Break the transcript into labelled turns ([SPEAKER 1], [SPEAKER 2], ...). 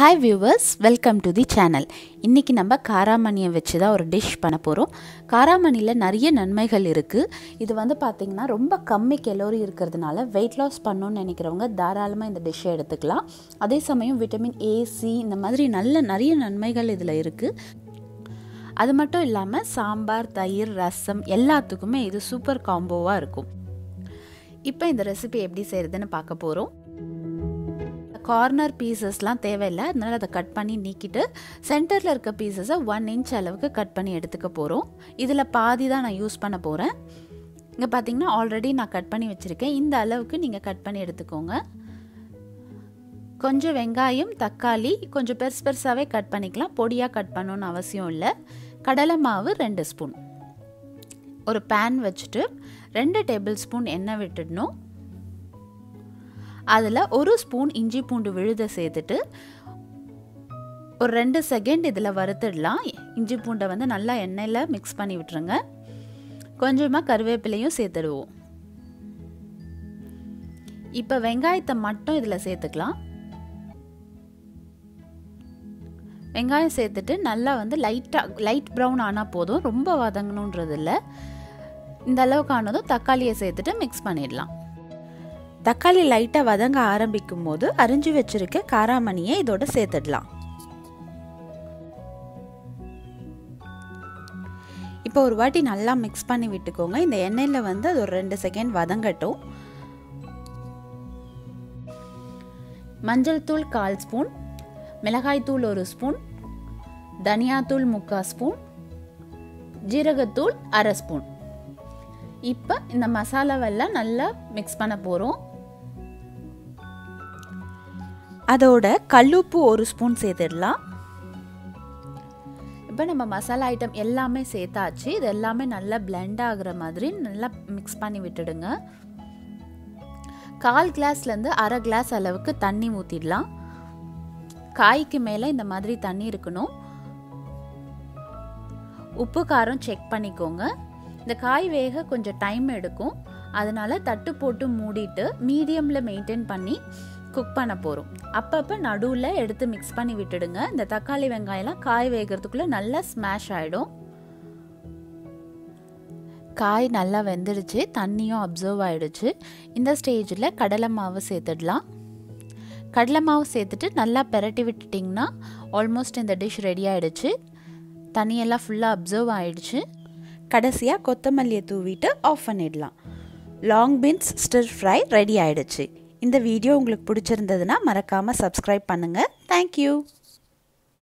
[SPEAKER 1] Hi viewers, welcome to the channel. இன்னைக்கு நம்ம காராமணியை வச்சு தான் ஒரு டிஷ் பண்ண போறோம். காராமணில நிறைய நன்மைகள் இருக்கு. இது வந்து பாத்தீங்கன்னா ரொம்ப கம்மி கலோரி இருக்கிறதுனால weight loss பண்ணனும்னு நினைக்கிறவங்க தாராளமா இந்த டிஷ் எடுத்துக்கலாம். அதே சமயம் விட்டமின் A, C இந்த மாதிரி நிறைய நன்மைகள் இதுல இருக்கு. அது மட்டும் இல்லாம சாம்பார், தயிர், ரசம் எல்லாத்துக்குமே இது சூப்பர் காம்போவா இருக்கும். இப்போ இந்த ரெசிபி எப்படி செய்யறதுன்னு பார்க்க போறோம். கார்னர் பீசஸ்லாம் தேவையில்லை, அதனால் அதை கட் பண்ணி நீக்கிட்டு சென்டரில் இருக்க பீசஸை 1 inch அளவுக்கு கட் பண்ணி எடுத்துக்க போகிறோம். இதில் பாதி தான் நான் யூஸ் பண்ண போகிறேன். இங்கே பார்த்தீங்கன்னா ஆல்ரெடி நான் கட் பண்ணி வச்சுருக்கேன். இந்த அளவுக்கு நீங்கள் கட் பண்ணி எடுத்துக்கோங்க. கொஞ்சம் வெங்காயம், தக்காளி கொஞ்சம் பெருசாகவே கட் பண்ணிக்கலாம், பொடியாக கட் பண்ணணும்னு அவசியம் இல்லை. கடலை மாவு 2 ஸ்பூன். ஒரு பேன் வச்சுட்டு 2 டேபிள் ஸ்பூன் எண்ணெய் விட்டுடணும். அதில் 1 ஸ்பூன் இஞ்சி பூண்டு விழுதை சேர்த்துட்டு ஒரு 2 செகண்ட் இதில் வறுத்துடலாம். இஞ்சி பூண்டை வந்து நல்லா எண்ணெயில் மிக்ஸ் பண்ணி விட்டுருங்க. கொஞ்சமாக கருவேப்பிலையும் சேர்த்துடுவோம். இப்போ வெங்காயத்தை மட்டும் இதில் சேர்த்துக்கலாம். வெங்காயம் சேர்த்துட்டு நல்லா வந்து லைட் ப்ரௌன் ஆனால் போதும், ரொம்ப வதங்கணுன்றது இல்லை. இந்த அளவுக்கு ஆனதும் தக்காளியை சேர்த்துட்டு மிக்ஸ் பண்ணிடலாம். தக்காளி லைட்டாக வதங்க ஆரம்பிக்கும் போது அரிஞ்சு வச்சிருக்க காராமணியை இதோட சேர்த்துடலாம். இப்போ ஒரு வாட்டி நல்லா மிக்ஸ் பண்ணி விட்டுக்கோங்க. இந்த எண்ணெயில் வந்து அது ஒரு 2 செகண்ட் வதங்கட்டும். மஞ்சள் தூள் 1/4 ஸ்பூன், மிளகாய் தூள் 1 ஸ்பூன், தனியாத்தூள் 3/4 ஸ்பூன், ஜீரகத்தூள் 1/2 ஸ்பூன். இப்போ இந்த மசாலாவெல்லாம் நல்லா மிக்ஸ் பண்ண போகிறோம். அதோட கல்லுப்பு 1 ஸ்பூன் சேர்த்துடலாம். இப்போ நம்ம மசாலா ஐட்டம் எல்லாமே சேர்த்தாச்சு. இது எல்லாமே நல்லா பிளெண்ட் ஆகுற மாதிரி நல்லா மிக்ஸ் பண்ணி விட்டுடுங்க. 1/4 கிளாஸ்லேருந்து 1/2 கிளாஸ் அளவுக்கு தண்ணி ஊற்றிடலாம். காய்க்கு மேலே இந்த மாதிரி தண்ணி இருக்கணும். உப்பு காரம் செக் பண்ணிக்கோங்க. இந்த காய் வேக கொஞ்சம் டைம் எடுக்கும், அதனால தட்டு போட்டு மூடிட்டு மீடியமில் மெயின்டைன் பண்ணி குக் பண்ண போகிறோம். அப்பப்போ நடுவில் எடுத்து மிக்ஸ் பண்ணி விட்டுடுங்க. இந்த தக்காளி வெங்காயம்லாம் காய் வேகிறதுக்குள்ளே நல்லா ஸ்மாஷ் ஆகிடும். காய் நல்லா வெந்துடுச்சு, தண்ணியும் அப்சர்வ் ஆகிடுச்சு. இந்த ஸ்டேஜில் கடலை மாவு சேர்த்துடலாம். கடலை மாவு சேர்த்துட்டு நல்லா பெரட்டி விட்டுட்டிங்கன்னா ஆல்மோஸ்ட் இந்த டிஷ் ரெடி ஆகிடுச்சு. தண்ணியெல்லாம் ஃபுல்லாக அப்சர்வ் ஆகிடுச்சு. கடைசியாக கொத்தமல்லியை தூவிட்டு ஆஃப் பண்ணிடலாம். Long beans stir fry ready ஆகிடுச்சு. இந்த வீடியோ உங்களுக்கு பிடிச்சிருந்ததுன்னா மறக்காமல் சப்ஸ்கிரைப் பண்ணுங்கள். தேங்க்யூ.